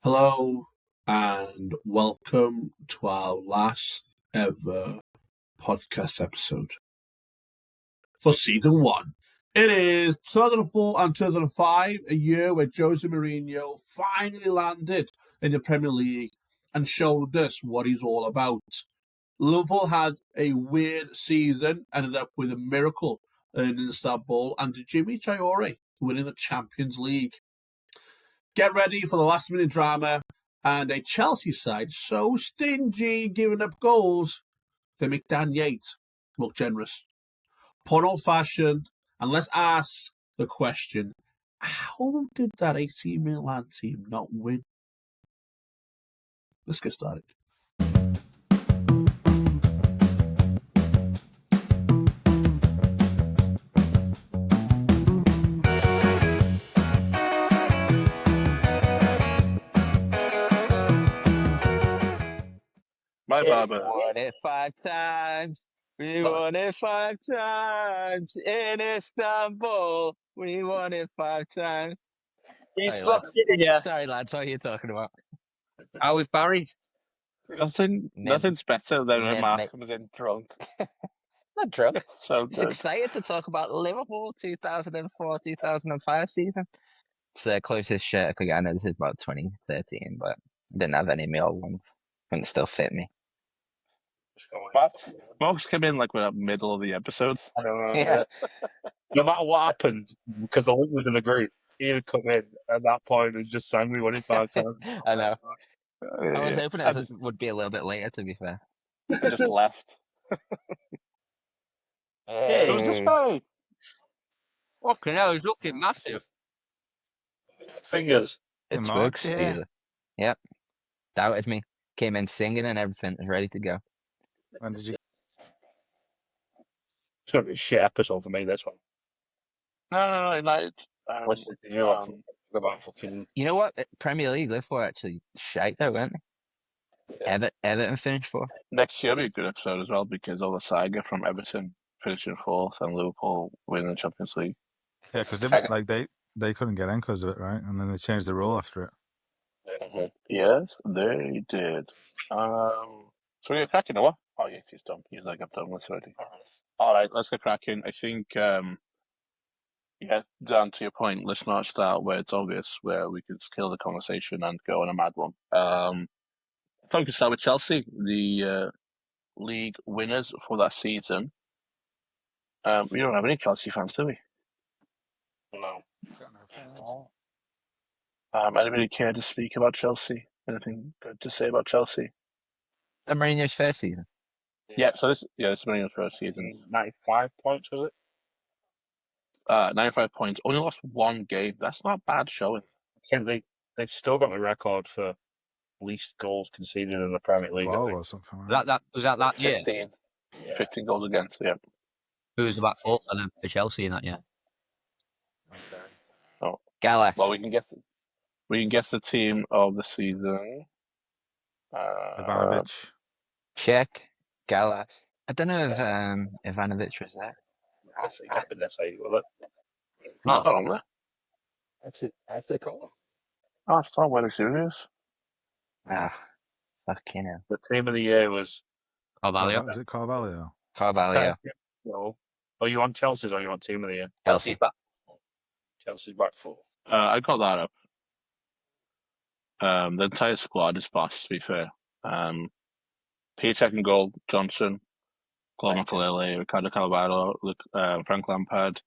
Hello and welcome to our last ever podcast episode for season one. It is 2004 and 2005, a year where Jose Mourinho finally landed in the Premier League and showed us what he's all about. Liverpool had a weird season, ended up with a miracle in Istanbul and Djimi Traoré winning the Champions League. Get ready for the last minute drama and a Chelsea side so stingy giving up goals they make Dan Yates look generous. Poor old fashioned, and let's ask the question, how did that AC Milan team not win? Let's get started. My barber. We won it 5 times. We won it 5 times in Istanbul. We won it 5 times. He's Sorry, lads. fucking yeah. Sorry, lads. What are you talking about? How we've buried. Nothing's better than when Mid- Mark mid- comes in drunk. Not drunk. It's so Just good. excited to talk about Liverpool 2004-2005 season. It's the closest shirt I could get. I know this is about 2013, but I didn't have any of my old ones. And it still fit me. Mark's came in like we're middle of the episode. I don't know. Yeah. No matter what happened, because the link was in the group, he'd come in at that point and just sang we won it 5 times. I know. I was Yeah. hoping it would be a little bit later, to be fair. I just left. Hey. Who's this guy? Fucking hell, he's looking massive. Fingers. It's Mark, works, yeah. Caesar. Yep. Doubted me. Came in singing and everything. Was ready to go. When did you? It's going to be a shit episode for me, this one. No, United. Listen to you about fucking... You know what? Premier League, Liverpool actually shite though, weren't they? Everton finished fourth. Next year will be a good episode as well because of the saga from Everton finishing fourth and Liverpool winning the Champions League. Yeah, because they couldn't get in because of it, right? And then they changed the rule after it. Yes, they did. So we're cracking or what? Oh, yeah, he's done. He's like, I've done this already. All right, let's get cracking. I think, yeah, Dan, to your point, let's not start where it's obvious, where we could kill the conversation and go on a mad one. I thought we could start with Chelsea, the league winners for that season. We don't have any Chelsea fans, do we? No. Anybody care to speak about Chelsea? Anything good to say about Chelsea? The Mourinho's first season. Yeah, so this is Mourinho's first season. 95 points, was it? 95 points. Only lost one game. That's not bad showing. I think they've still got the record for least goals conceded in the Premier League. 12 or something. Right? That was that year. 15. 15 goals against, yeah. Who was the back four for them for Chelsea in that year? Oh, Gallas. well, we can guess the team of the season. Ivanovic. Check. Gallas. I don't know if Ivanovic was there. He can't be this high, will it? Not on there. Actually, call Oh, it's not very serious. Ah, fucking hell. the team of the year was... Carvalho. Was it Carvalho? Carvalho. No. Are you on Chelsea's or are you on team of the year? Chelsea. Chelsea's back four. I got that up. The entire squad is sparse, to be fair. Piatek and goal, Johnson, Claude Makelele, Ricardo Calvado, Frank Lampard,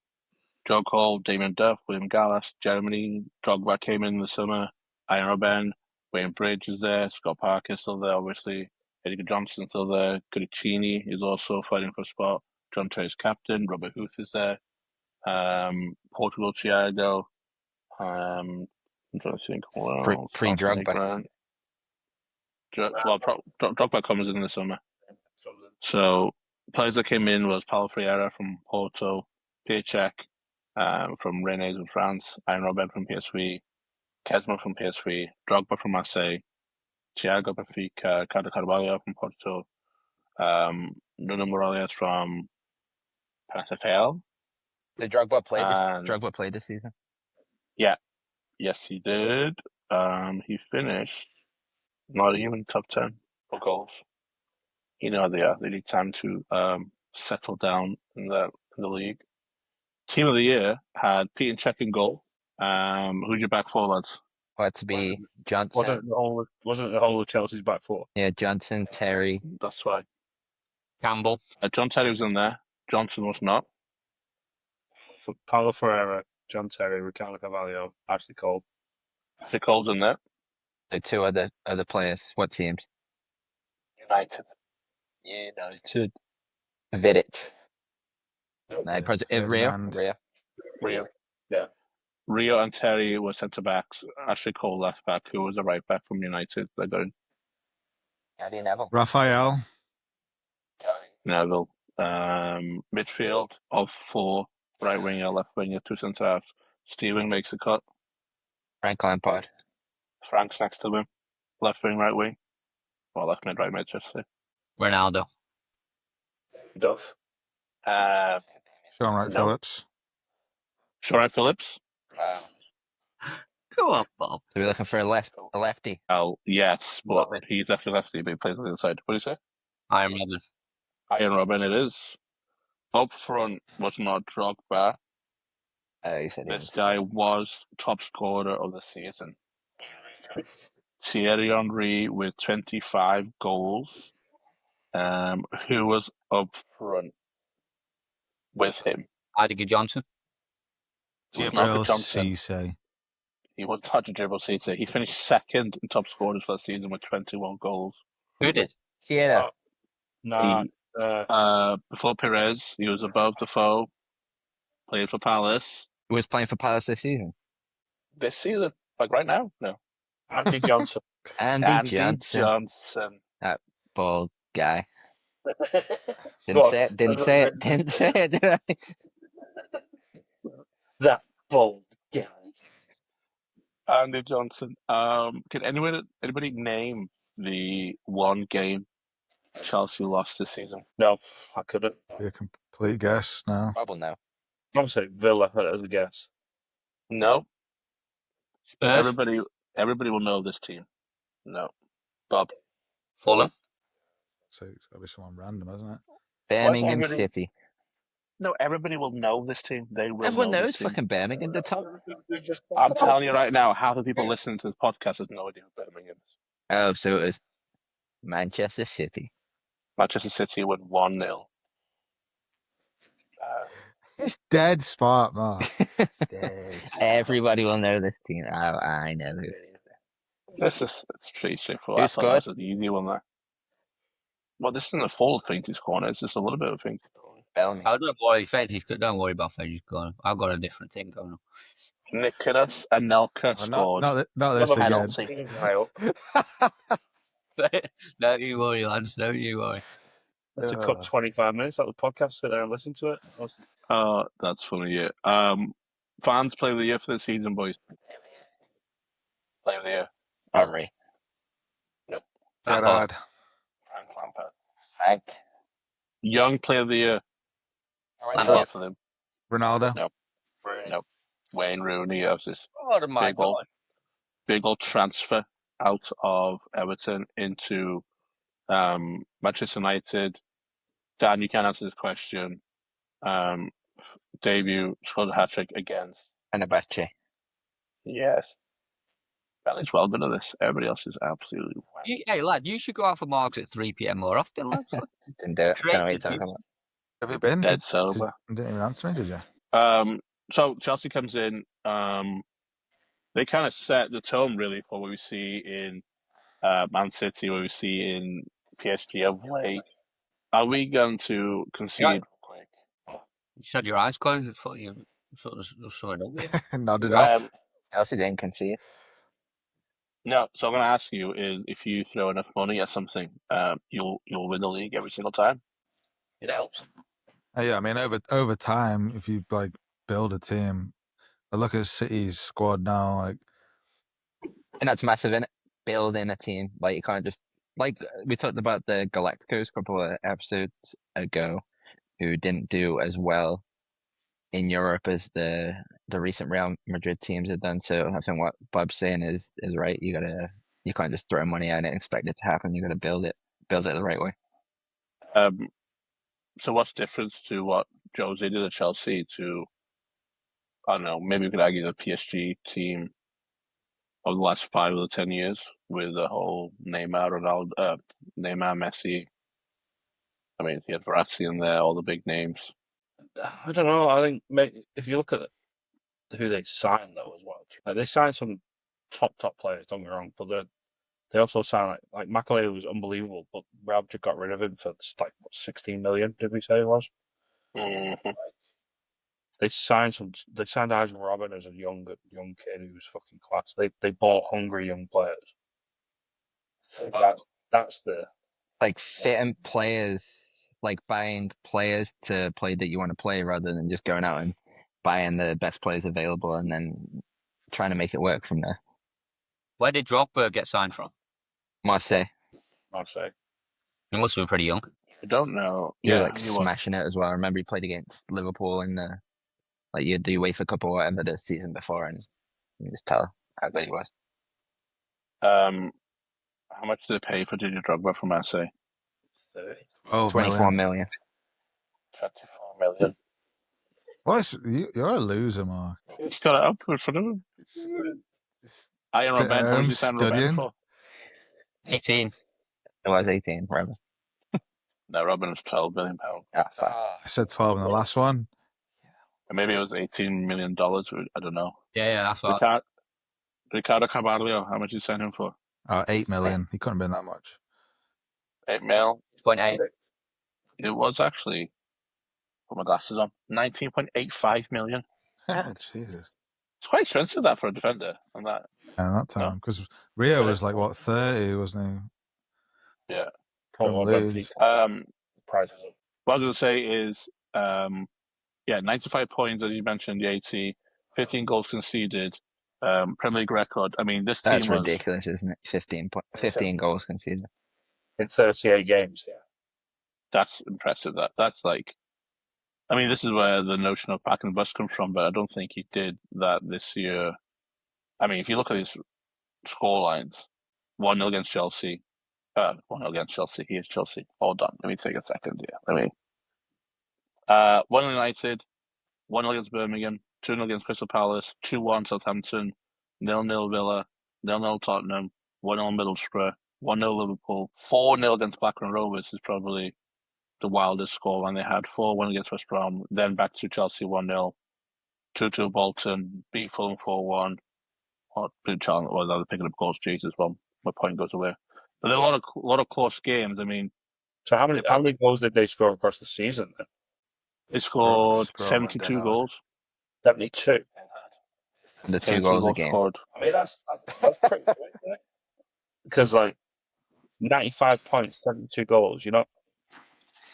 Joe Cole, Damien Duff, William Gallas, Germany, Drogba came in the summer, Ian Robben, Wayne Bridge is there, Scott Parker is still there, obviously, Edgar Johnson still there, Cudicini is also fighting for a spot, John Terry's captain, Robert Huth is there, Portugal Thiago, I'm trying to think what else. Pre-Drogba. Drogba comes in the summer. So players that came in was Paulo Freire from Porto, Piatek from Rennes in France, Ian Robben from PSV, Kesma from PSV, Drogba from Marseille, Thiago Benfica, Ricardo Carvalho from Porto, Nuno Morales from PSFL. Did Drogba play this season? Yeah, yes he did. He finished not even top 10 for goals. You know they are. They need time to settle down in the league. Team of the year had Pete and Cech in goal. Who's your back four, lads? Or to be Johnson. Wasn't the whole of Chelsea's back four? Yeah, Johnson, Terry. That's right. Campbell. John Terry was in there. Johnson was not. So Paulo Ferreira, John Terry, Ricardo Carvalho, Ashley Cole. Ashley Cole's in there. The two other players. What teams? United. Vidic. No, Yeah, Rio. Ferdinand. Rio. Yeah. Rio and Terry were centre backs. Ashley Cole left back, who was a right back from United. They're going Gary Neville. Raphael. Neville. Midfield of four, right winger, left winger, two centre halves. Steven makes the cut. Frank Lampard. Frank's next to him. Left wing, right wing. Well, left mid, right mid, just say. Ronaldo. Duff. Sean Wright No. Phillips. Sharon Phillips. Go on, Bob. So we're looking for a lefty. Oh, yes, but he's definitely lefty, but he plays on the other side. What do you say? Iron Robin. Iron Robin, it is. Up front was not Drogba. You said This guy was top scorer of the season. Thierry Henry with 25 goals. Who was up front with him? Heidegger Johnson. It was not Jibril Johnson. Cisse. He was not Jibril Cisse. He finished second in top scorers for the season with 21 goals. Who did? Yeah. Nah. Before Perez, he was above Defoe. Played for Palace. Who was playing for Palace this season? This season, like right now, no. Andy Johnson. Andy Johnson. That bald guy. Didn't say it. Didn't say it, did I? That bold guy. Andy Johnson. Can anybody name the one game Chelsea lost this season? No, I couldn't. Be a complete guess now. Probably no. I'm saying Villa as a guess. No. Spurs. Everybody will know this team. No. Bob. Fulham. So it's got to be someone random, hasn't it? Birmingham everybody- City. No, everybody will know this team. They will. Everyone know knows this team. fucking Birmingham, the top. I'm telling you right now, half the people listening to this podcast have no idea who Birmingham is. Oh, so it was Manchester City. Manchester City won 1-0. It's dead smart, Mark. Dead. Everybody will know this team. I know who it is. It's pretty straightforward. Who I thought that scored? was an easy one there. Well, this isn't a full Finky's corner. It's just a little bit of Finky's corner. Bellamy. I don't worry, Fedgy's good. Don't worry about Fedgy's going. I've got a different thing going on. Nicholas Anelka Oh, scored. not this again. Penalty. Don't you worry, lads. Don't you worry. That's a cut 25 minutes out of the podcast. Sit there and listen to it. That's funny, yeah. Fans play of the year for the season, boys. Play of the year. Henry. Gerrard. Frank Lampard. Frank. Young player of the year. Lampard. For them. Ronaldo. No. Wayne Rooney has this Oh my God. big old transfer out of Everton into Manchester United. Dan, you can answer this question. Debut, scored a hat-trick against. Fenerbahce. Yes. Belly's well good at this. Everybody else is absolutely Hey, lad, you should go out for marks at 3 p.m. more often, lad. Didn't do it. Don't know what you're Creative talking use. about. Have you been? dead sober. You didn't even answer me, did you? So Chelsea comes in. They kind of set the tone really for what we see in Man City, what we see in PSG of late. Are we going to concede real quick? You just had your eyes closed. I thought you sort of something up with you. Nodded off. Chelsea didn't concede. No, so I'm going to ask you is if you throw enough money at something, you'll win the league every single time. It helps. Yeah, I mean, over time, if you like build a team, I look at City's squad now. Like, And that's massive, innit? Building a team. Like, you can't just... Like, we talked about the Galacticos a couple of episodes ago, who didn't do as well in Europe as the recent Real Madrid teams have done. So I think what Bob's saying is right. You can't just throw money at it and expect it to happen. You got to build it the right way. So what's the difference to what Jose did at Chelsea to, I don't know, maybe we could argue the PSG team of the last 5 or 10 years with the whole Neymar, Ronaldo, Neymar, Messi. I mean, he had Verratti in there, all the big names. I don't know. I think if you look at who they signed though as well, like they signed some top players. Don't get me wrong, but they also signed like Makelele was unbelievable, but Real just got rid of him for like what, 16 million. Did we say it was? Mm-hmm. They signed Arjen Robben as a young kid who was fucking class. They bought hungry young players. So that's the like fitting players, like buying players to play that you want to play rather than just going out and buying the best players available and then trying to make it work from there. Where did Drogba get signed from? Marseille. Marseille. He must have been pretty young. I don't know. He was Yeah, like smashing it as well. I remember he played against Liverpool in the like you do UEFA Cup or whatever the season before, and you just tell how good he was. How much did they pay for Didier Drogba from Marseille? 24 million. 24 million. You're a loser, Mark. He's got it up in front of him. Ian Robben, how much did you sign Robben for? 18. It was 18, rather. No, Robben was £12 million. Ah, fuck. I said 12 in the last one. Maybe it was $18 million. I don't know. Yeah, that's what. Ricardo Carvalho, how much did you sign him for? 8 million. He couldn't have been that much. 8 mil. 0.8. It was actually, put my glasses on, 19.85 million. Jesus. It's quite expensive that for a defender. And that. Yeah, that time. Because Rio was like, what, 30, wasn't he? Yeah. Leeds. What I was going to say is, 95 points, as you mentioned, the 80, 15 goals conceded, Premier League record. I mean, this team That's ridiculous, isn't it? 15 goals conceded. In 38 games, yeah. That's impressive. That's like, I mean, this is where the notion of packing the bus comes from, but I don't think he did that this year. I mean, if you look at his score lines, 1-0 against Chelsea. 1-0 against Chelsea. Here's Chelsea. Hold on. Let me take a second here. 1-0 United, 1-0 against Birmingham, 2-0 against Crystal Palace, 2-1 Southampton, 0-0 Villa, 0-0 Tottenham, 1-0 Middlesbrough, 1-0 Liverpool, 4-0 against Blackburn Rovers is probably the wildest scoreline they had. 4-1 against West Brom, then back to Chelsea 1-0, 2-2 Bolton, beat Fulham 4-1. Pretty challenging. Well, they're picking up goals. Jesus, well, my point goes away. But there are a lot of close games. I mean, so how many goals did they score across the season then? They scored 72 goals. 72. The 2 goals a game. Scored. I mean, that's pretty good, isn't it? Because, 95 points, 72 goals, you know?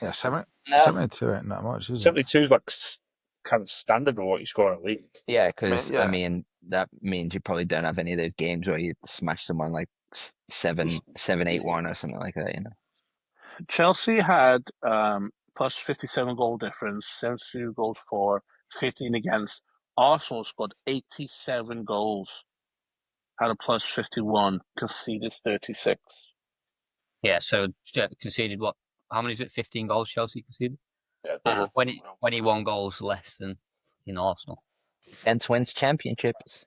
Yeah, 72 ain't that much, is it? 72 is kind of standard of what you score in a league. Yeah, because, I mean, that means you probably don't have any of those games where you smash someone like 7-8-1 or something like that, you know? Chelsea had plus 57 goal difference, 72 goals for, 15 against. Arsenal scored 87 goals, had a plus 51, conceded 36. Yeah, so conceded what? How many is it? 15 goals Chelsea conceded? Yeah. 21 goals less than in Arsenal. Defense wins championships.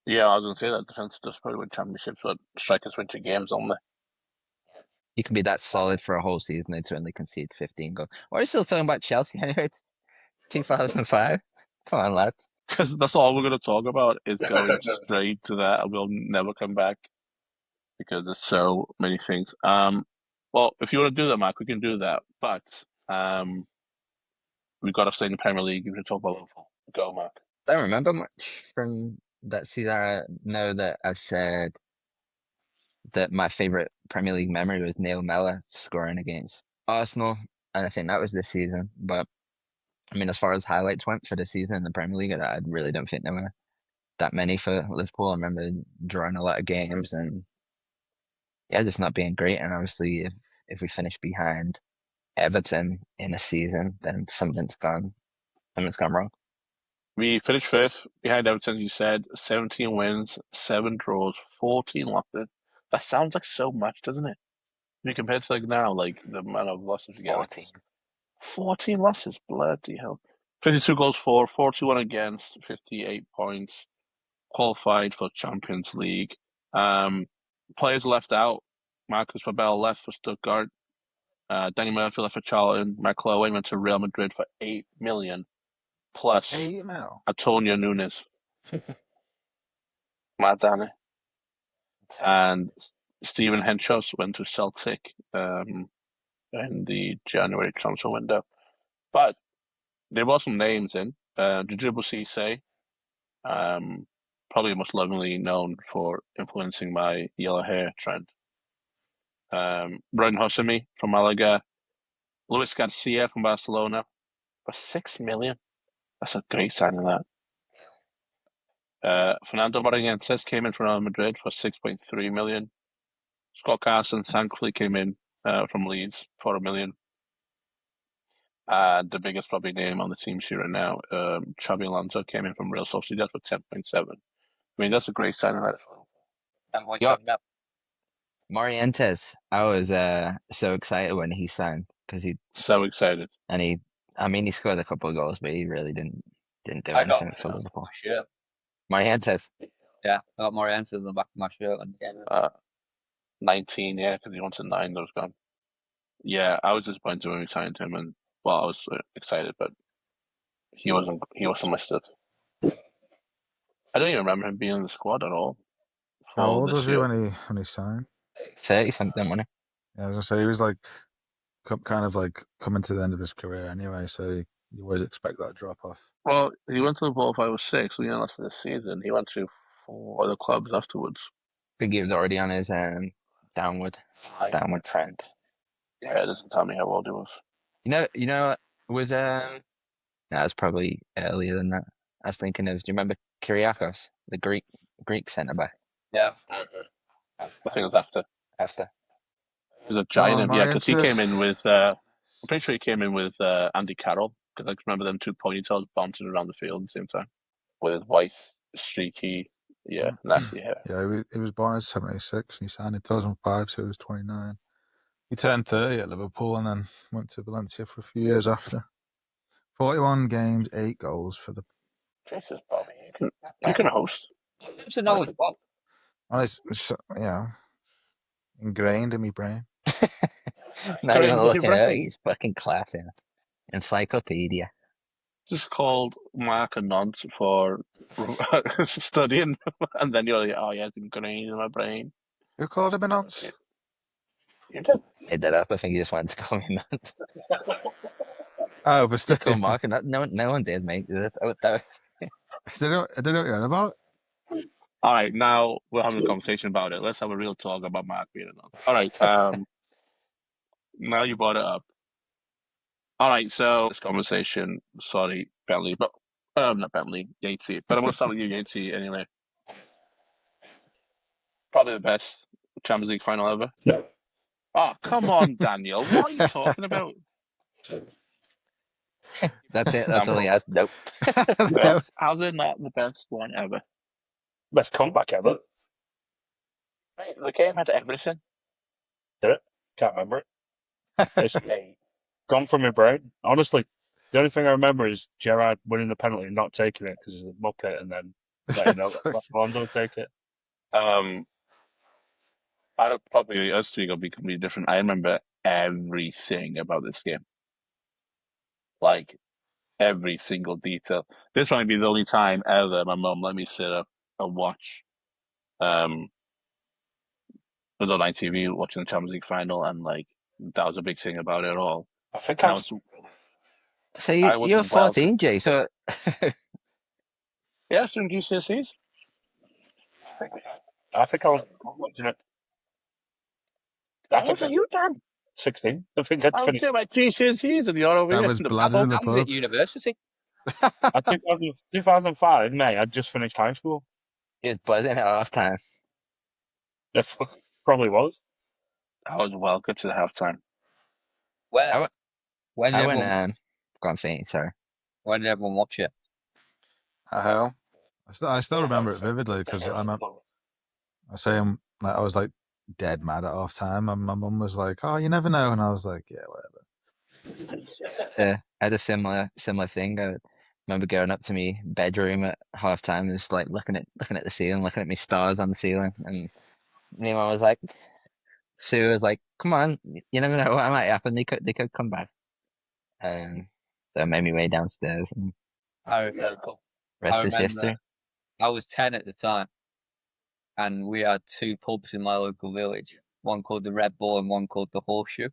Yeah, I was going to say that defense does probably win championships, but strikers win 2 games only. You can be that solid for a whole season and to only concede 15 goals. Why are you still talking about Chelsea anyway? It's 2005. Come on, lads. Because that's all we're going to talk about is going straight to that, and we'll never come back because there's so many things. Well, if you want to do that, Mark, we can do that. But we've got to stay in the Premier League. You can talk about Liverpool. Go, Mark. I don't remember much from that season. I know that I said that my favorite Premier League memory was Neil Mellor scoring against Arsenal, and I think that was this season. But I mean, as far as highlights went for the season in the Premier League, I really don't think there were that many for Liverpool. I remember drawing a lot of games and just not being great. And obviously, if we finish behind Everton in a season, then something's gone Something's gone wrong. We finished fifth behind Everton, as you said. 17 wins, 7 draws, 14 losses. That sounds like so much, doesn't it? When you compare to like now, like the amount of losses we get. 14. 14 losses, bloody hell. 52 goals for, 41 against, 58 points. Qualified for Champions League. Players left out. Marcus Babel left for Stuttgart. Danny Murphy left for Charlton. Michael Owen went to Real Madrid for 8 million plus 8 mil. Antonio Nunes. Mad Danny. And Stephen Henchos went to Celtic in the January transfer window. But there were some names in. Djibril Cissé, probably most lovingly known for influencing my yellow hair trend. Brian Hosemi from Malaga. Luis Garcia from Barcelona for 6 million. That's a great signing, that. Fernando Morientes came in from Real Madrid for 6.3 million. Scott Carson thankfully came in from Leeds for 1 million. The biggest probably name on the team sheet right now, Xabi Alonso came in from Real Sociedad for 10.7. I mean, that's a great signing. Yup. Morientes, I was so excited when he signed because So excited. he scored a couple of goals, but he really didn't do I got anything for Liverpool. my shirt. Morientes, Yeah, I got Morientes on the back of my shirt. 19, yeah, because he wanted 9, that was gone. Yeah, I was disappointed when we signed him, and I was excited, but he wasn't listed. I don't even remember him being in the squad at all. How old was he when he signed? 30 something, wasn't Yeah, I was gonna say he was like kind of like coming to the end of his career anyway, so you always expect that drop off. Well, he went to Liverpool 5 or 6, so less than this season. He went to 4 other clubs afterwards. I think he was already on his downward trend. Yeah, it doesn't tell me how old he was. You know, was that was probably earlier than that. I was thinking of, do you remember Kyriakos, the Greek centre back? Yeah. I think it was after. He was a giant, yeah, because he came in with. I'm pretty sure he came in with Andy Carroll, because I remember them two ponytails bouncing around the field at the same time with his white, streaky, nasty hair. Yeah, he was born in 76. He signed in 2005, so he was 29. He turned 30 at Liverpool and then went to Valencia for a few years after. 41 games, 8 goals for the. Jesus, Bobby, you can host. It's a knowledge Bob. And it's ingrained in my brain. Not even looking at it, he's fucking classy. Encyclopedia. Just called Mark a nonce for studying, and then you're like, oh yeah, it's ingrained in my brain. Who called him a nonce? You did. Made that up. I think he just wanted to call me nonce. Oh, but still. Call Mark and no one did, mate. I don't know what you're on about. All right, now we're having a conversation about it. Let's have a real talk about Mark being a nonce. All right, now you brought it up. All right, so this conversation, sorry, Bentley, but not Bentley, Yatesy, but I'm going to start with you, Yatesy, anyway. Probably the best Champions League final ever. Yeah. Oh, come on, Daniel. What are you talking about? That's it. That's all he has. Nope. How's it not the best one ever? Best comeback ever. Right, the game had everything. Did it? Can't remember it. It's gone from my brain. Honestly, the only thing I remember is Gerrard winning the penalty and not taking it because he's a muppet, and then letting Rondo take it. I don't probably us three gonna be completely different. I remember everything about this game, like every single detail. This might be the only time ever my mum let me sit up and watch, on ITV watching the Champions League final, and like that was a big thing about it all. I think I was. So you're 14, Jay. So yeah, doing GCSEs. I think I was watching it. What are you done? 16. I think I'd I was finished. doing my GCSEs and you're over That here was in the blooded in the I was at pub. university. I think 2005, May, I'd just finished high school. you're buzzing at half time. It probably was. I was well good to the halftime. Where? I When I everyone, went. Go on, saying sorry. Why did everyone watch it? Hell, I still remember it vividly because I was like dead mad at half time, and my mum was like, "Oh, you never know," and I was like, "Yeah, whatever." I had a similar thing. I remember going up to me bedroom at halftime, just like looking at the ceiling, looking at me stars on the ceiling, and my mum was like, Sue was like, "Come on, you never know what might happen. They could come back." And so I made me way downstairs, and I rest is remember history. I was 10 at the time, and we had 2 pubs in my local village. One called the Red Bull and one called the Horseshoe.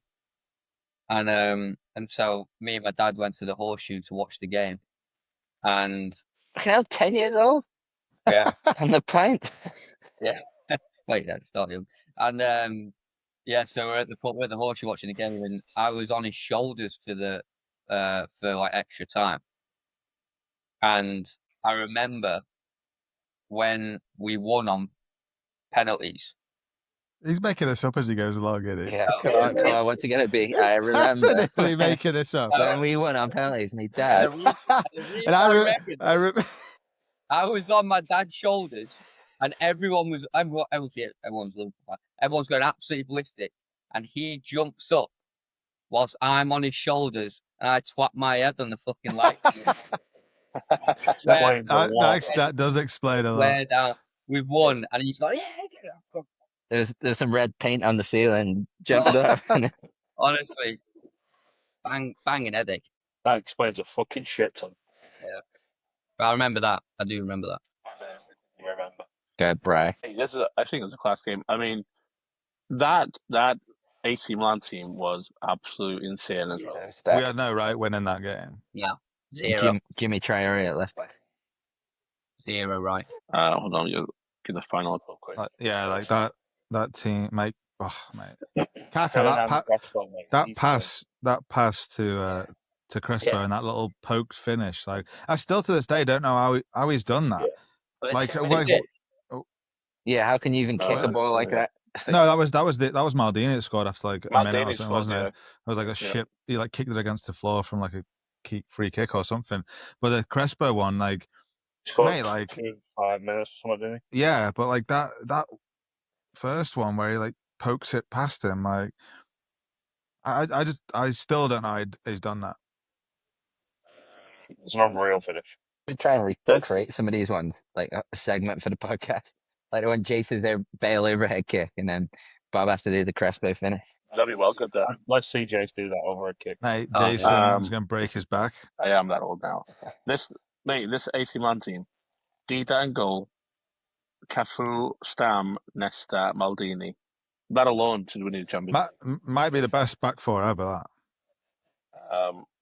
And so me and my dad went to the Horseshoe to watch the game. And Fucking hell, 10 years old yeah, on the pint. yeah. Wait, that's not young. And yeah, so we're at the Horseshoe watching the game, and I was on his shoulders for like extra time. And I remember when we won on penalties. He's making this up as he goes along, isn't he? Yeah, come on, what's it gonna be? I remember Definitely making this up. when we won on penalties. My dad. The reason And I I remember this, remember. I was on my dad's shoulders, and everyone's Liverpool fan. Everyone's going absolutely ballistic, and he jumps up whilst I'm on his shoulders, and I twat my head on the fucking light. That does explain a lot. Swear down, we've won, and he's like, yeah, get it off. There's some red paint on the ceiling. Jumped up. Honestly, banging headache. That explains a fucking shit ton. Yeah, but I remember that. I do remember that. You remember? Go, Bry. Hey, I think it was a class game. I mean, that AC Milan team was absolutely insane as well. We had no right winning that game. Yeah, 0. Djimi Traoré at left back. 0 right. Hold on, you get the final up real quick. Like that team, mate. Oh, mate. Kaka, that pass to Crespo and that little poked finish. Like, I still to this day don't know how he's done that. Yeah, how can you even kick a ball like that? No, that was Maldini that scored after like a minute or something, wasn't it? Yeah. It was like a ship. He like kicked it against the floor from like a free kick or something. But the Crespo one, like, mate, like 5 minutes or something, didn't he? Yeah, but like that first one where he like pokes it past him, like I still don't know how he's done that. It's an unreal finish. We try and recreate some of these ones, like a segment for the podcast. Like when Jason's there, bail overhead kick, and then Bob has to do the Crespo finish. That'd be well good there. Let's see Jace do that overhead kick. Mate, Jason's going to break his back. I am that old now. This AC Milan team, Dida and goal, Cafu, Stam, Nesta, Maldini. That alone should win the Champions League. Might be the best back four ever, that.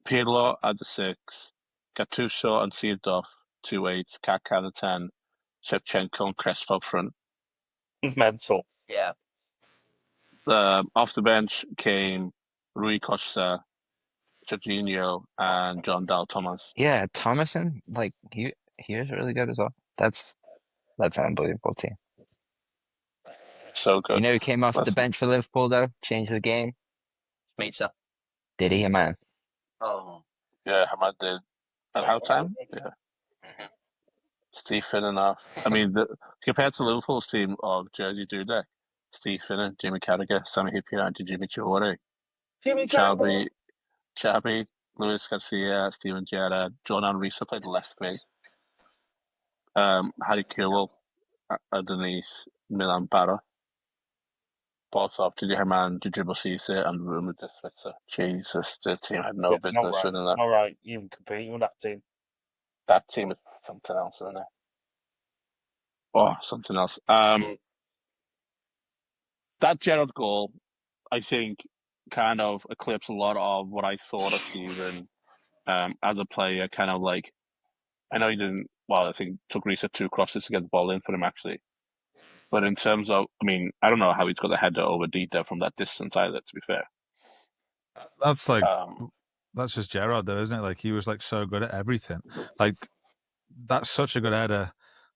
Pirlo at the 6, Gattuso and Seedorf, 2-8, Kaká the 10, Shevchenko and Crespo up front. Mental. Yeah. Off the bench came Rui Costa, Jorginho, and John Dal Thomas. Yeah, Thomason, like he was really good as well. That's an unbelievable team. So good. You know who came off the bench for Liverpool though? Changed the game. Smeetser. Did he, man? Oh. Yeah, Hamad did. At halftime? Yeah. Steve Finnan off. I mean, compared to Liverpool's team of Jersey Dudek, Steve Finnan, Jimmy Carragher, Sami Hyypiä, and Djimi Traoré. Xabi, Luis Garcia, Steven Gerrard, John Henrique played left back. Harry Kewell underneath Milan Barra. Borsov, Didi Herman, Didi Bosise, and Ruma de Switzer. Jesus, the team had no business winning that. All right, even competing with that team. That team is something else, isn't it? Oh, something else. That Gerrard goal, I think, kind of eclipsed a lot of what I thought of Steven as a player. Kind of like, I know he didn't. Well, I think took reset 2 crosses to get the ball in for him actually. But in terms of, I mean, I don't know how he's got the header over Dieter from that distance either. To be fair, that's like that's just Gerrard though, isn't it? Like he was like so good at everything. Like that's such a good header.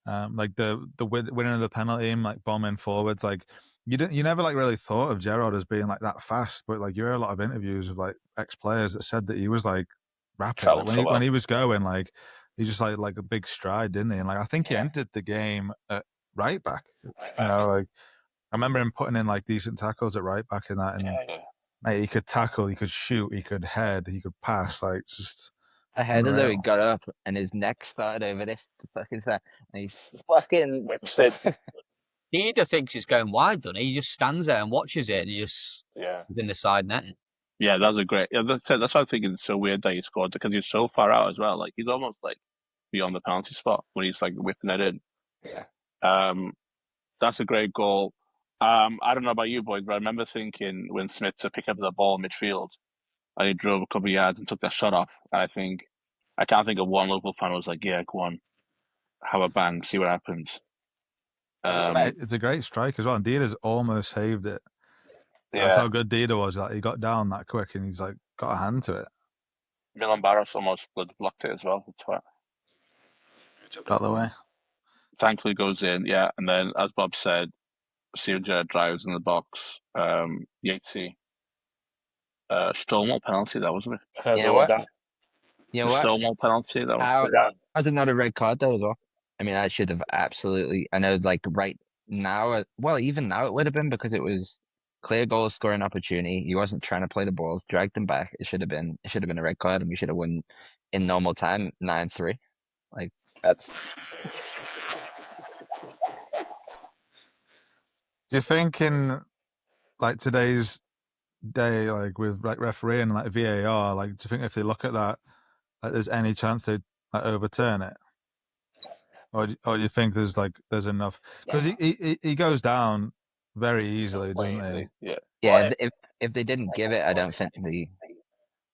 Like the winning of the penalty, like bombing forwards, like. You never like really thought of Gerrard as being like that fast, but like you hear a lot of interviews of like ex-players that said that he was like rapid. Like when he was going, like he just like a big stride, didn't he? And like I think he entered the game at right back. You know, like I remember him putting in like decent tackles at right back in that, and mate, he could tackle, he could shoot, he could head, he could pass, like just. I headed though, he got up and his neck started over this fucking side, and he fucking whips it. He either thinks it's going wide, doesn't he? He just stands there and watches it, and he just in the side net. Yeah, that's a great. Yeah, that's why I'm thinking it's so weird that he scored, because he's so far out as well. Like he's almost like beyond the penalty spot when he's like whipping it in. Yeah. That's a great goal. I don't know about you boys, but I remember thinking when Smith to pick up the ball midfield and he drove a couple of yards and took that shot off. I can't think of one local fan who was like, "Yeah, go on, have a bang, see what happens." It's a great strike as well. And Dieter's almost saved it. That's how good Dieter was. That he got down that quick and he's like got a hand to it. Milan Barros almost blocked it as well. Out the way. Thankfully goes in, yeah. And then, as Bob said, Steven Gerrard drives in the box. Yatesy. Stonewall penalty, that wasn't it? You know what? Stonewall penalty, that was. How is it not a red card though as well? I mean, I should have absolutely. I know, like right now, well, even now it would have been because it was clear goal scoring opportunity. He wasn't trying to play the balls, dragged him back. It should have been a red card, and we should have won in normal time 9-3. Like that's. Do you think in like today's day, like with like refereeing and like VAR, like do you think if they look at that, like there's any chance they'd like overturn it? Or do you think there's enough? Because he goes down very easily, doesn't he? Yeah. If they didn't give it, I don't think they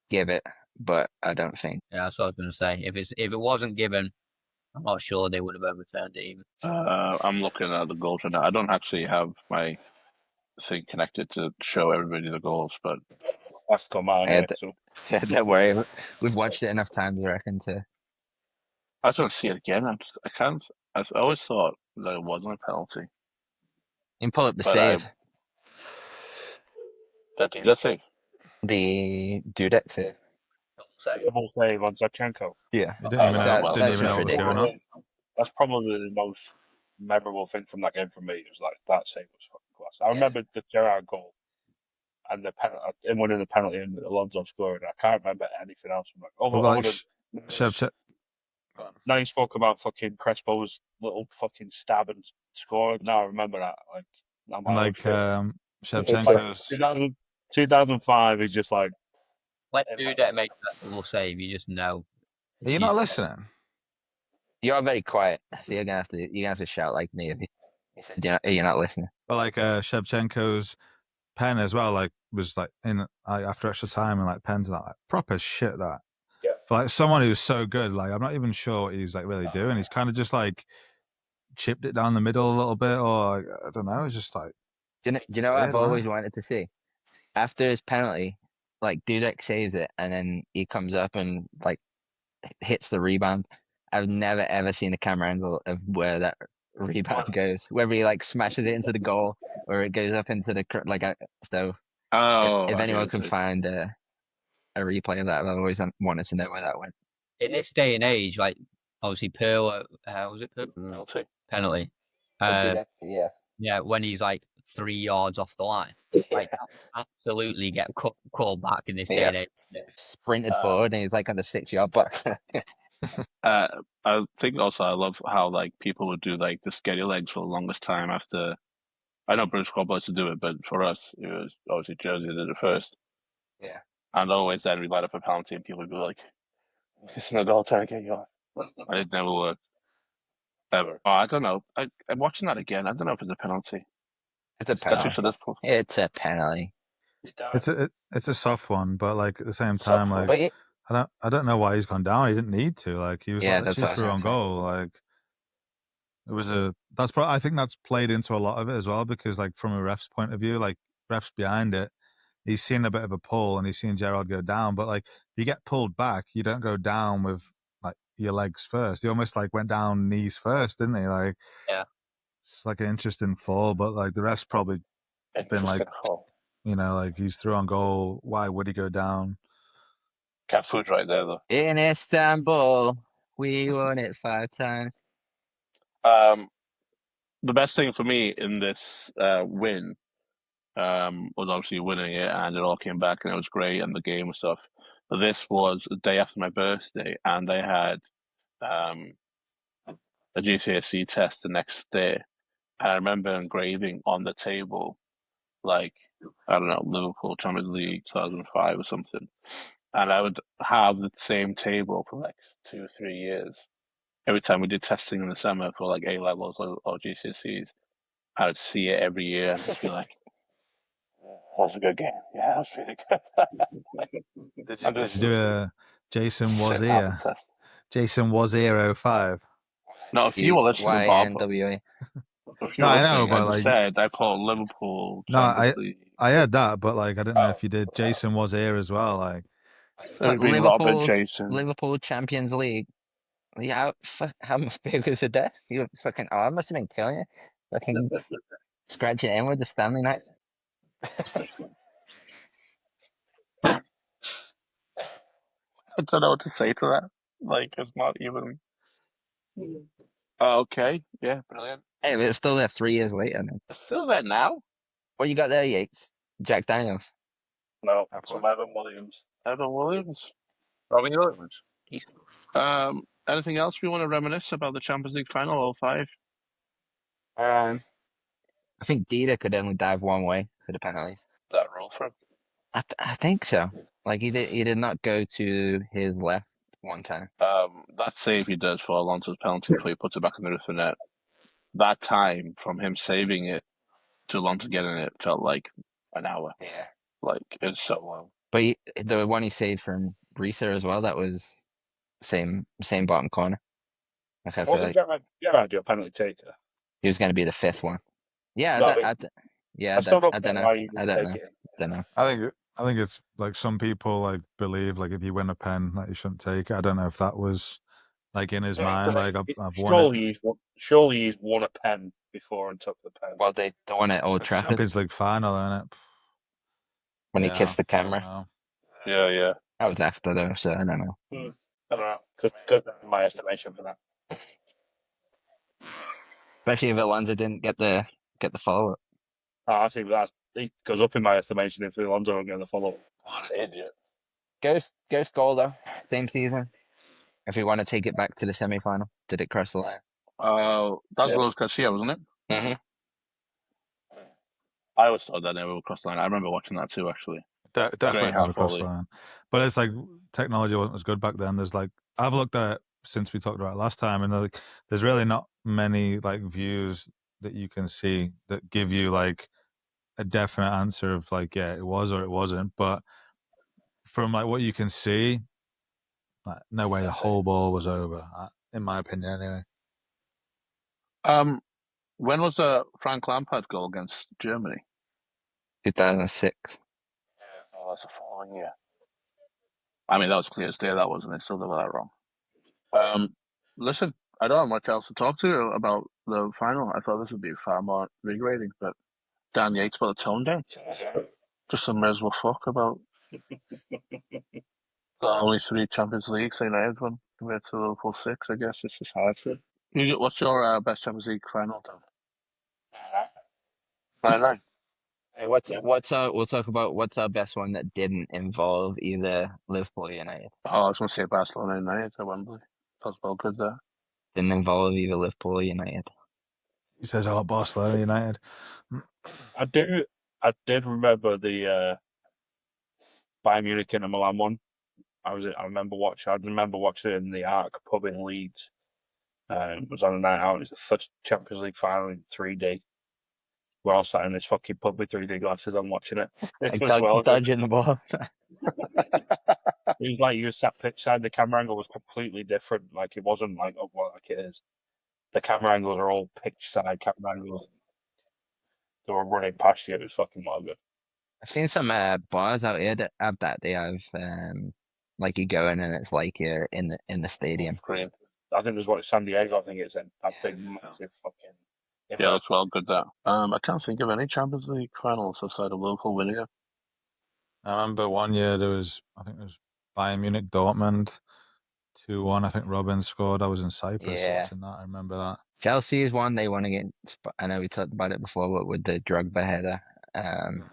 give it. But I don't think. Yeah, that's what I was going to say. If it wasn't given, I'm not sure they would have overturned it even. I'm looking at the goals right now. I don't actually have my thing connected to show everybody the goals, but that's got mine. Yeah, don't worry. We've watched it enough times, I reckon, to. I just want to see it again. I can't. I always thought that it wasn't a penalty. You can pull up the save. That save? The Dudek save. Double save on Zinchenko. Yeah. Didn't even know what was going on. That's probably the most memorable thing from that game for me. It was like that save was fucking class. I remember the Gerrard goal and the penalty, him winning the penalty and Alonso scoring. I can't remember anything else from that. Now you spoke about fucking Crespo's little fucking stab and score. Now I remember that. Like Shevchenko's 2005 is just like when Dudek makes that little save, you just know. Are you not listening? You're very quiet, so you're gonna have to shout like me if you said you're not listening. But like Shevchenko's pen as well, like was like in after extra time and like pens and like proper shit that. Yeah. For like someone who's so good, like I'm not even sure what he's like really doing. He's kind of just like chipped it down the middle a little bit, or like, I don't know. It's just like. Do you know what I've always wanted to see? After his penalty, like Dudek saves it, and then he comes up and like hits the rebound. I've never ever seen a camera angle of where that rebound goes, whether he like smashes it into the goal or it goes up into the so. If anyone can find a replay of that, I've always wanted to know where that went. In this day and age, like obviously Pearl, was it penalty? Yeah, when he's like 3 yards off the line, like absolutely get called back in this day and age. Sprinted forward and he's like on the 6-yard box. I think also I love how like people would do like the scary legs for the longest time after. I know British squad players to do it, but for us it was obviously Jersey did it first. Yeah. And always then we light up a penalty and people would be like, "It's an adult trying to get you off." And it never worked. Ever. Oh, I don't know. I'm watching that again. I don't know if it's a penalty. It's a penalty. It's a penalty. It's a soft one, but like at the same time, like I don't know why he's gone down. He didn't need to. Like he was like through on goal. Like it was I think that's played into a lot of it as well, because like from a ref's point of view, like ref's behind it, he's seen a bit of a pull and he's seen Gerrard go down. But like if you get pulled back, you don't go down with like your legs first. He almost like went down knees first, didn't he? Like it's like an interesting fall, but like the ref's probably been like, you know, like he's through on goal. Why would he go down? Cat food right there, though. In Istanbul, we won it 5 times. The best thing for me in this win was obviously winning it, and it all came back, and it was great, and the game and stuff. But this was the day after my birthday, and they had a GCSE test the next day. And I remember engraving on the table, like, I don't know, Liverpool Champions League 2005 or something. And I would have the same table for like 2 or 3 years. Every time we did testing in the summer for like A levels or GCSEs, I would see it every year and just be like, that was a good game. Yeah, that was really good. Did you do a Jason was Sit here? test. Jason was here 05. No, if you were listening, Bob, YNWA. if you No, were I know, listening, I but just like, said I put Liverpool no, Champions League. I heard that, but like, I didn't know if you did. Jason was here as well. Like, It would be Robert Jason. Liverpool Champions League. Yeah, how big was it there? You fucking arm must have been killing you. Fucking scratching in with the Stanley knife. I don't know what to say to that. Like, it's not even. Okay, yeah, brilliant. Hey, but it's still there 3 years later. Now. It's still there now. What you got there, Yates? Jack Daniels. No, some Evan Williams. Evan Williams. Robbie Williams. Anything else we want to reminisce about the Champions League final 05? I think Dida could only dive one way for the penalties. That rule for him. I think so. Like he did not go to his left one time. That save he does for Alonso's penalty before he puts it back in the roof of the net. That time from him saving it to Alonso getting it felt like an hour. Yeah. Like, it's so long. But the one he saved from Risa as well, that was same bottom corner. Like I Wasn't feel like Gerrard your penalty taker? he was going to be the 5th one. Yeah, No, I still don't know. why you I don't take know. it. Don't know. I think it's like some people like believe like if you win a pen that you shouldn't take it. I don't know if that was like in his mind. Like I've won it. Surely he's won a pen before and took the pen. Well, they won at Old It's Trafford Champions League final, isn't it? when he Yeah, kissed the I don't camera. know. Yeah. That was after though, so I don't know. I don't know. Because my estimation for that. Especially if Alonso didn't get the follow up. Oh, I see that. He goes up in my estimation if Alonso will get the follow-up. What an idiot. Ghost goal though, same season. If we want to take it back to the semi-final, did it cross the line? That's Luis Garcia, wasn't it? Mm-hmm. I always thought that never would cross the line. I remember watching that too, actually. Definitely not across the Foley. line. But it's like technology wasn't as good back then. There's like I've looked at it since we talked about it last time, and like there's really not many like views that you can see that give you like a definite answer of like yeah it was or it wasn't. But from like what you can see, like, no way the whole ball was over, in my opinion anyway. When was the Frank Lampard goal against Germany? 2006. Oh, that's the following year. I mean, that was clear as day, that wasn't it? Still got that wrong. Listen, I don't have much else to talk to you about the final. I thought this would be far more invigorating, but Dan Yates put the tone down. Just a miserable fuck about the only 3 Champions Leagues they had won compared to Liverpool 6, I guess. It's just how I feel. What's your best Champions League final, Dan? 99. Hey, we'll talk about what's our best one that didn't involve either Liverpool or United. Oh, I was going to say Barcelona United at Wembley. That was well good there. Didn't involve either Liverpool or United. He says, "Oh, Barcelona United." I did remember the Bayern Munich and Milan one. I remember watching it in the Arc pub in Leeds. It was on a night out. It was the first Champions League final in 3D. We're all sat in this fucking pub with 3D glasses on watching it. It was dodging the ball. It was like you were sat pitch side. The camera angle was completely different. Like it wasn't like like it is. The camera angles are all pitch side camera angles. They were running past you. It was fucking well good. I've seen some bars out here that have that. They have like you go in and it's like you're in the stadium. Green. I think there's one at San Diego. I think it's in that big massive fucking. Yeah, that's well good that. I can't think of any Champions League finals outside of Liverpool winning it. I remember one year there was, I think it was Bayern Munich, Dortmund, 2-1. I think Robin scored. I was in Cyprus Yeah. watching that. I remember that. Chelsea is one they won against. I know we talked about it before, but with the Drogba header.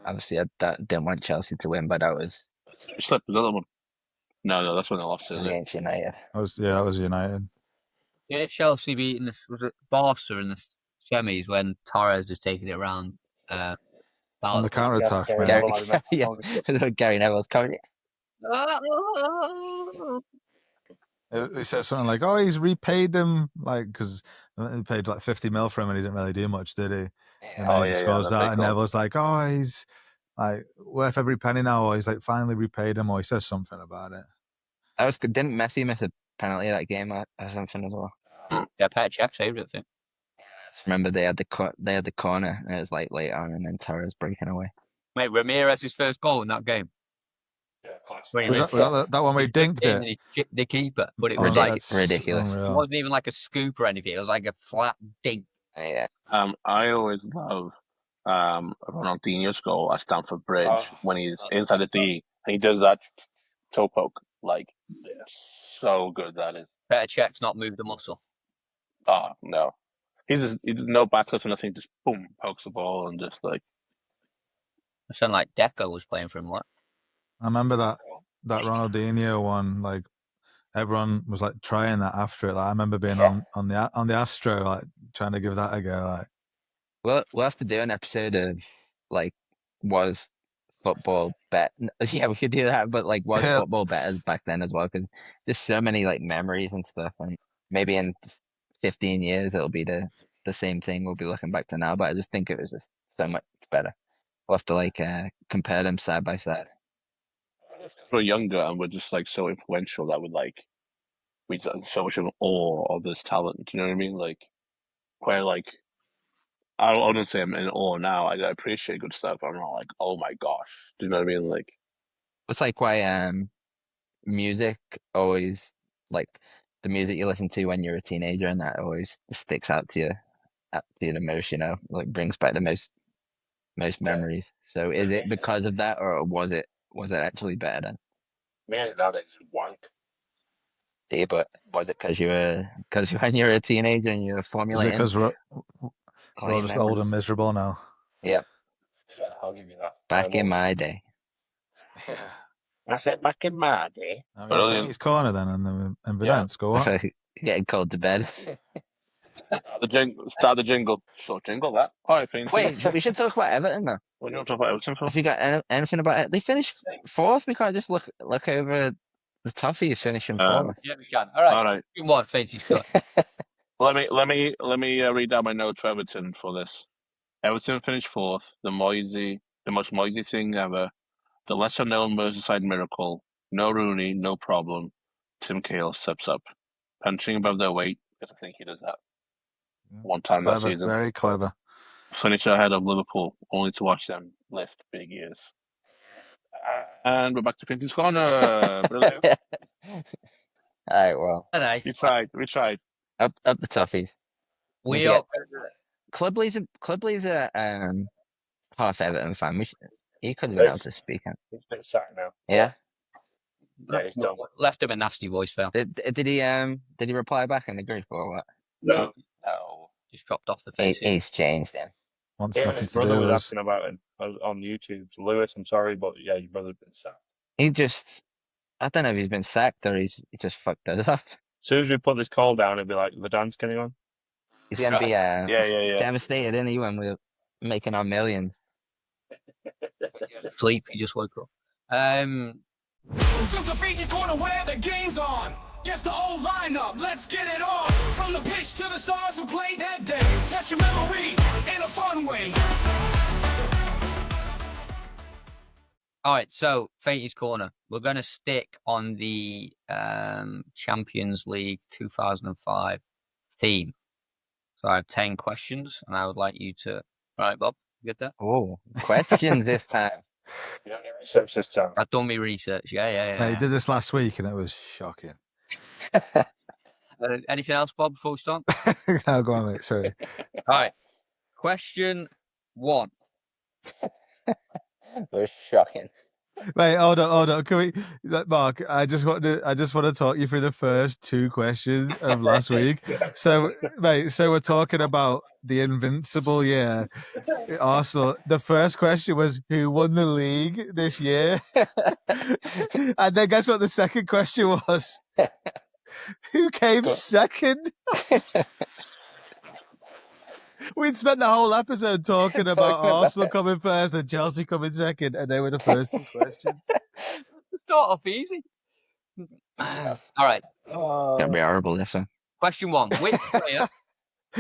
Obviously, I didn't want Chelsea to win, but that was You slipped the other one. No, that's when they lost, is it? against United. That was United. Yeah, Chelsea beating this, was it Barca in the semis when Torres was taking it around On the counter attack, Gary Neville's coming. He said something like, "Oh, he's repaid them, like, because he paid like 50 mil for him, and he didn't really do much, did he?" And then he scores that, and Neville's like, "Oh, he's like worth every penny now," or he's like finally repaid him, or he says something about it. That was good. Didn't Messi miss a penalty that game or something as well? Yeah, Petr Cech saved it, I think. Remember they had the corner, and it was like late on, and then Torres breaking away. Mate, Ramirez's first goal in that game. Was that one where he dinked it? And he chipped the keeper, but it Oh, was like that's ridiculous. It wasn't even like a scoop or anything. It was like a flat dink. Yeah. I always love Ronaldinho's goal at Stamford Bridge when he's inside the D and he does that toe poke. Like, so good that is. Petr Cech's not moved a muscle. Oh, no. He does no backless or nothing, just boom, pokes the ball and just like. It sounded like Deco was playing for him, what? I remember that Ronaldinho one, like everyone was like trying that after it. Like I remember being on the Astro, like trying to give that a go. Like, we'll have to do an episode of like was football bet. Yeah, we could do that, but like was football better back then as well? Because there's so many like memories and stuff, and maybe in 15 years it'll be the same thing we'll be looking back to now. But I just think it was just so much better. We'll have to like compare them side by side. We're younger and we're just like so influential that we so much in awe of this talent. You know what I mean? Like, where like I wouldn't say I'm in awe now. I appreciate good stuff. I'm not like, oh my gosh. Do you know what I mean? Like, it's like why music always like the music you listen to when you're a teenager, and that always sticks out to you the most. You know, like brings back the most memories. So is it because of that, or was it actually better then? Music nowadays is wank. Yeah, but was it because when you were a teenager and you were formulating? Is it because we're all just old and miserable now? Yeah. I'll give you that. Back in my day. I said back in my day. I mean, he's corner then, and then Vidance go on. Getting called to bed. Start the jingle. Short jingle that. All right, thanks. Wait, we should talk about Everton though. What do you want to talk about Everton for? Have you got anything about it? They finished fourth. We can't just look over the Toffees finishing fourth. Yeah, we can. All right. Good one, Fancy Scott. Let me read out my notes for Everton for this. Everton finished fourth. The most Moisey thing ever. The lesser known Merseyside miracle. No Rooney, no problem. Tim Cahill steps up, punching above their weight because I think he does that one time that season. Very clever. Finish ahead of Liverpool, only to watch them lift big years. And we're back to Finty's Corner. Brilliant. All right, well. Nice. We tried. Up the Toffees. We are. Clubley's a half Everton fan. He could have been able to speak. He's been sacked now. Yeah. Yeah, he's done. Left him a nasty voice file. Did he reply back in the group or what? No. Just dropped off the face. He's changed then. His brother was asking about him on YouTube. Lewis, I'm sorry, but yeah, your brother's been sacked. I don't know if he's been sacked or he just fucked us up. As soon as we put this call down, it'd be like, Vidance, can you on? He's going to be devastated, isn't he, when we're making our millions? Sleep, he just woke up. To the Finty's Corner where the game's on. Guess the old lineup, let's get it on. From the pitch to the stars who played that day. Test your memory in a fun way. All right, so Fainty's Corner. We're going to stick on the Champions League 2005 theme. So I have 10 questions, and I would like you to... All right, Bob, you get that? Oh, questions this time. You don't need research this time. I've done my research, yeah. I did this last week, and it was shocking. Anything else, Bob, before we start? No, go on, mate, sorry. All right, question 1. It was shocking. Wait, hold on. Can we, Mark? I just want to talk you through the first two questions of last week. So, mate, so we're talking about the invincible year, Arsenal. The first question was who won the league this year, and then guess what? The second question was who came second. We'd spent the whole episode talking about Arsenal coming first and Chelsea coming second, and they were the first two questions. Start off easy. All right. Gonna be horrible, this one. Question 1. Which player?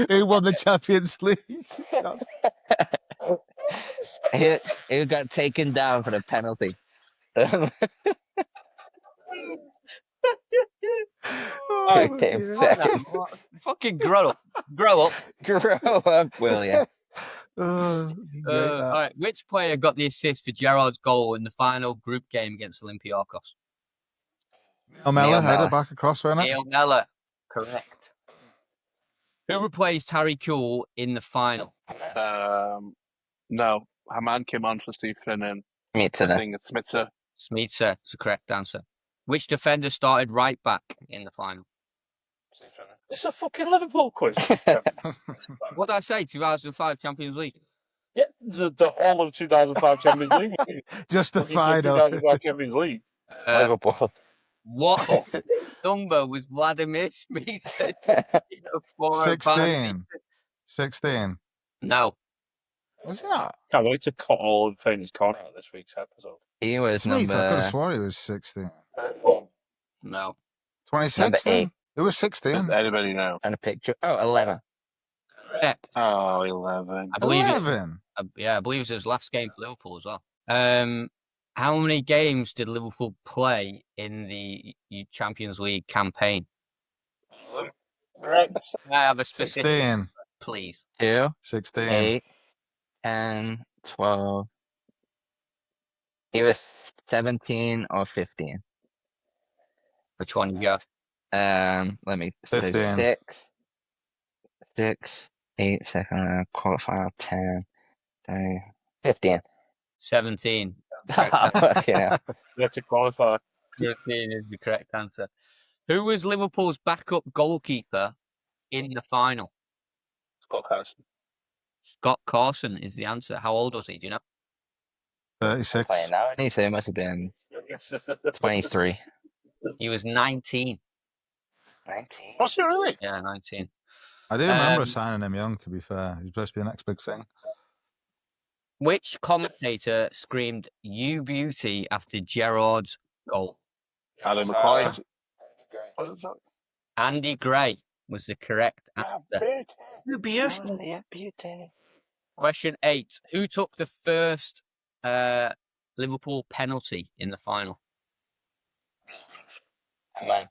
Who won the Champions League? Who got taken down for the penalty? Right, Came what second. now? Fucking grow up. Grow up. Grow up, will ya? Oh, great, that. All right. Which player got the assist for Gerrard's goal in the final group game against Olympiacos? O'Malley Neil headed Mellor. back across, wasn't it? Neil Mellor. Correct. Who replaced Harry Kewell in the final? No, Haman came on for Steve Finnan. Me I too. think it's Smitzer. Smitzer is the correct answer. Which defender started right back in the final? Steve Finnan. It's a fucking Liverpool quiz. What did I say? 2005 Champions League. Yeah, the whole of 2005 Champions League. Just the You said final. 2005 Champions League. Liverpool. What number was Vladimir Smitzer? 16. 16. No. Was he not? Can't wait to cut all of Fain's corner out of this week's episode. He was Sweet, I could have number sworn he was 16. No. 26? Number 8. then? It was Does 16. anybody know? and a picture. Oh, 11. Correct. Oh, 11. I believe 11? I believe it was his last game for Liverpool as well. How many games did Liverpool play in the Champions League campaign? Correct. Can I have a specific, 16. please? 2, 16. 8, 10, 12. He was 17 or 15. Which one you got? Let me say 15. 6, 8, second round, qualifier, 10, 30, 15. 17. Correct answer. Fucking hell. You have to qualify. 15 is the correct answer. Who was Liverpool's backup goalkeeper in the final? Scott Carson. Scott Carson is the answer. How old was he? Do you know? 36. Playing now, isn't he? So he must have been 23. He was 19. 19. Was he really? Yeah, 19. I do remember Um, signing him young, to be fair. He's supposed to be the next big thing. Which commentator screamed "You beauty" after Gerrard's goal? Adam McCoy. What is that? Andy Gray was the correct answer. You beautiful. Yeah, beauty. Question 8. Who took the first Liverpool penalty in the final? Man.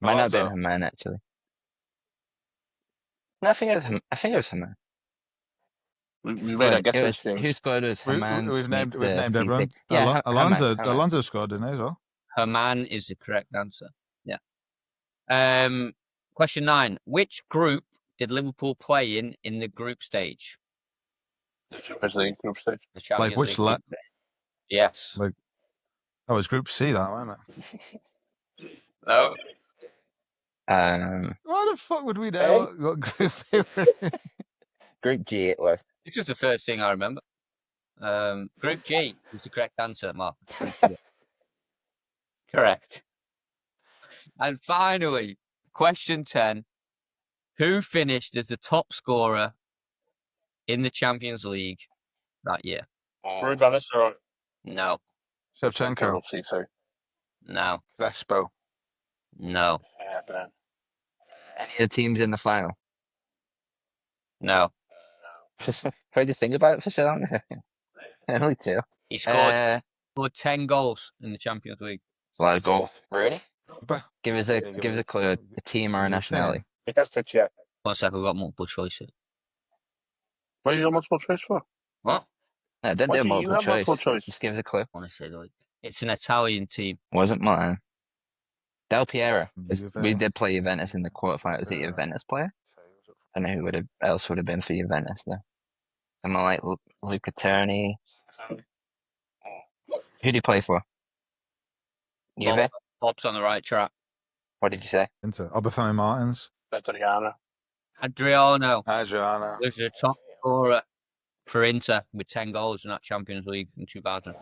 Might not have Alonso. been Haman, actually. No, I think it was Haman. We made our guesses. Who scored was Haman. We've named Smitzer, everyone. Cisse. Yeah, Alonso, Haman. Alonso scored, didn't he, as well? Herman is the correct answer. Yeah. Question 9. Which group did Liverpool play in the group stage? The Champions League group stage. The Champions Like which League group stage. Yes. Like, oh, it was Group C, that, wasn't it? No. Why the fuck would we know what group they were in? Group G it was. This was the first thing I remember. Group G was the correct answer, Mark. Correct. And finally, question 10. Who finished as the top scorer in the Champions League that year? Ruud van Nistelrooy. No. Shevchenko. No. Crespo. No. Any of the teams in the final? No. Tried to think about it for so long. Only 2. He scored 10 goals in the Champions League. A lot of goals. Really? But Give us a clue. A team or a nationality. It has to check. 1 second, I've got multiple choices. What do you got multiple choice for? What? No, don't Why do do you multiple have choice. multiple choice? Just give us a clue. Honestly, like, it's an Italian team. Wasn't mine. Del Piero. Juve. We did play Juventus in the quarterfinal. Was he a Juventus player? I don't know who else would have been for Juventus though. Am I like Luca Terni? Who do you play for? Juve? Bob's on the right track. What did you say? Into Obafemi Martins. Adriano. Adriano Adriano. was the top scorer for Inter with 10 goals in that Champions League in 2000.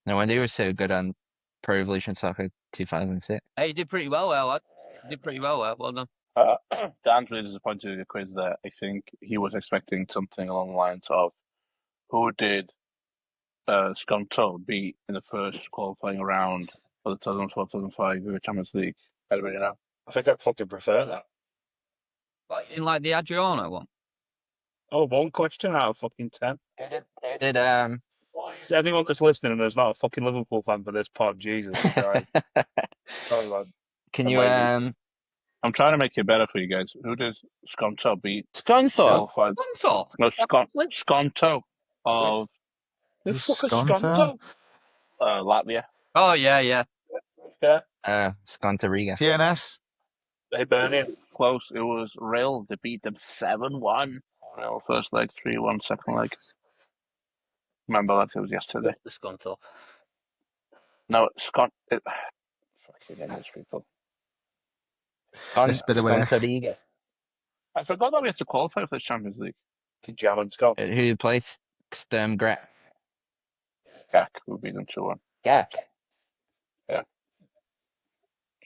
No wonder he was so good on Pro Evolution Soccer 2006. Hey, he did pretty well, lad. He did pretty well, well done. Dan's really disappointed with the quiz there. I think he was expecting something along the lines of who did Skonto beat in the first qualifying round for the 2004-2005 Champions League. Anybody know? I think I fucking prefer that. But you didn't like the Adriano one? Oh, 1 question out of fucking 10. Did Is anyone that's listening and there's not a fucking Liverpool fan for this pod? Jesus Christ. Sorry, lads. Can you I'm trying to make it better for you guys. Who does Skonto beat? Skonto? Skonto? No, Skonto of Who the fuck is Skonto? Skonto? Latvia. Oh, yeah. Yeah. Skonto Riga. TNS. Hey, Bernie. Close. It was Real. They beat them 7-1. Real first leg, 3-1 second leg. Remember that? It was yesterday. The Skonto. No, Fucking English people. Skonto Riga. I forgot that we had to qualify for the Champions League. Jam and Scott. Who plays Sturm Graz? GAK, who beat them 2-1. GAK. Yeah.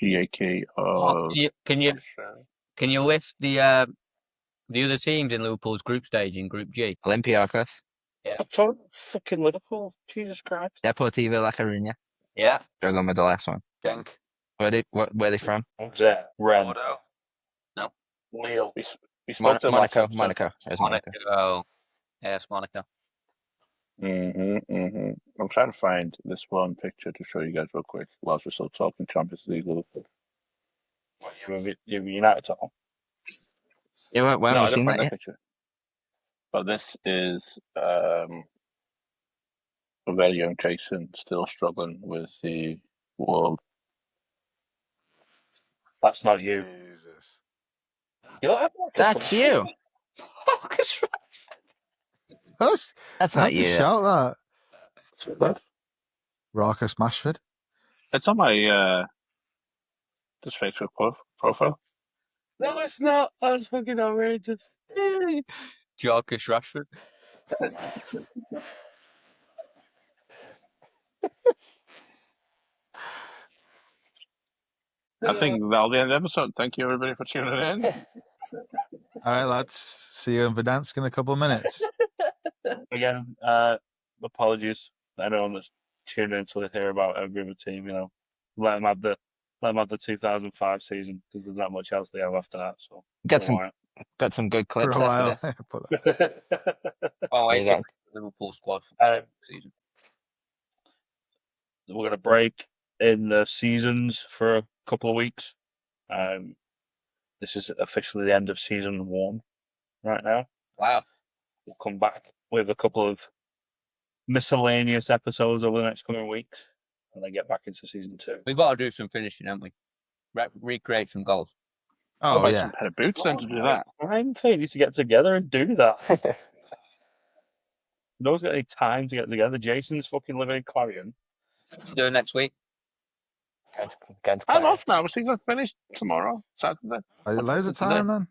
GAK Oh, of... can you list the other teams in Liverpool's group stage in Group G? Olympiacos. Yeah. I'm talking fucking Liverpool. Jesus Christ. Deportivo La Coruña. Yeah. Struggling with the last one. Genk. Where are they from? What's that? Ren. Bordeaux. No. Lille. We spoke to them last Monaco. episode. Monaco. It was Monaco. Monaco. Yes, Monaco. I'm trying to find this one picture to show you guys real quick whilst we're still talking Champions League. Liverpool. You United top. Yeah, well, No, I haven't didn't seen find that that yet. picture. But this is a very young Jason still struggling with the world. That's not you. Jesus. You don't have That's you. That's not a you. shout, that. Marcus Mashford. It's on my this Facebook profile. No, it's not. That's fucking outrageous. Jarkish Rashford. I think that'll be the end of the episode. Thank you, everybody, for tuning in. All right, lads. See you in Verdansk in a couple of minutes. Again, apologies to anyone that's tuned in to hear about every other team. You know, let them have the 2005 season because there's not much else they have after that. So Got some good For a clips while. after this. Oh, I Yeah. think Liverpool squad season. We're going to break in the seasons for a couple of weeks. This is officially the end of season 1 right now. Wow. We'll come back with a couple of miscellaneous episodes over the next coming weeks and then get back into season 2. We've got to do some finishing, haven't we? Recreate some goals. Oh, Buy yeah. some pair of boots then to do that. Time for you to get together and do that. No one's got any time to get together. Jason's fucking living in Clarion. Do it next week. I'm off now. We're season finished tomorrow, Saturday. Loads of time then.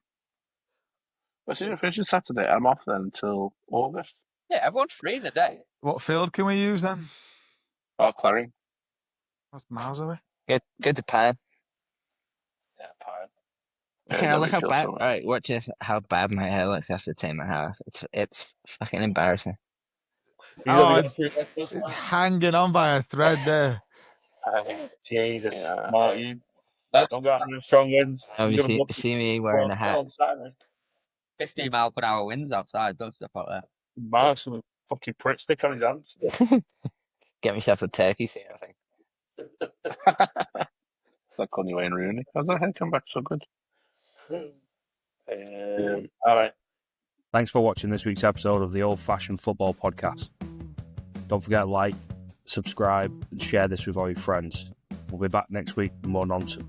We're season finished Saturday. I'm off then until August. Yeah, everyone's free in the day. What field can we use then? Oh, Clarion. That's miles away. Go to Pan. Yeah, fine. Can I look how nobody bad? feels so Alright, watch this. How bad my hair looks after taking my hair off. It's fucking embarrassing. Oh, it's hanging on by a thread there. Jesus, Yeah. Mark, you don't got any strong winds. Oh, You're you gonna look see me wearing a hat. on Saturday. 50 mile per hour winds outside. Don't step out there. Mark's with a fucking Pritt stick on his hands. Get myself a turkey thing, I think. Like Connie Wayne Rooney. How's that head come back so good? All right. Thanks for watching this week's episode of the Old Fashioned Football Podcast. Don't forget to like, subscribe, and share this with all your friends. We'll be back next week with more nonsense.